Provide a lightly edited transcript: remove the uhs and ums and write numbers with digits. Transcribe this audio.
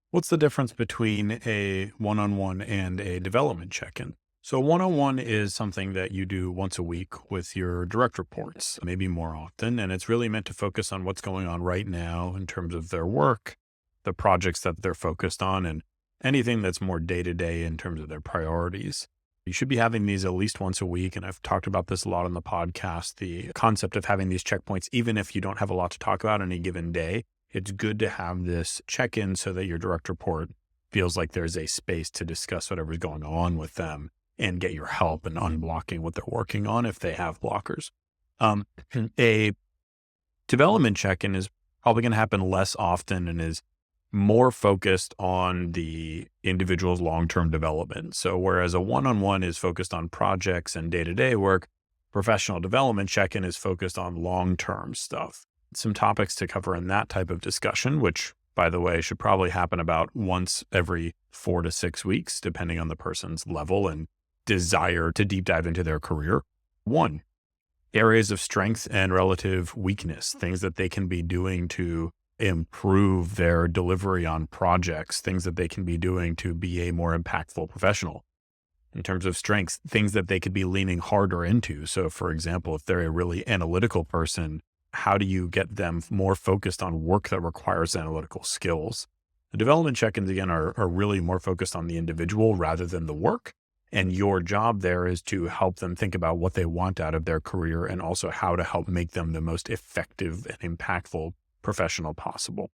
What's the difference between a one-on-one and a development check-in? So, one-on-one is something that you do once a week with your direct reports, maybe more often, and it's really meant to focus on what's going on right now in terms of their work, the projects that they're focused on, and anything that's more day-to-day in terms of their priorities. You should be having these at least once a week, and I've talked about this a lot on the podcast, the concept of having these checkpoints, even if you don't have a lot to talk about any given day. It's good to have this check in so that your direct report feels like there's a space to discuss whatever's going on with them and get your help in unblocking what they're working on if they have blockers. Um, a development check in is probably going to happen less often and is more focused on the individual's long term development. So, whereas a one on one is focused on projects and day to day work, professional development check in is focused on long term stuff. Some topics to cover in that type of discussion, which, by the way, should probably happen about once every 4 to 6 weeks, depending on the person's level and desire to deep dive into their career. One, areas of strength and relative weakness, things that they can be doing to improve their delivery on projects, things that they can be doing to be a more impactful professional. In terms of strengths, things that they could be leaning harder into. So, for example, if they're a really analytical person, how do you get them more focused on work that requires analytical skills? The development check-ins, again, are really more focused on the individual rather than the work. And your job there is to help them think about what they want out of their career and also how to help make them the most effective and impactful professional possible.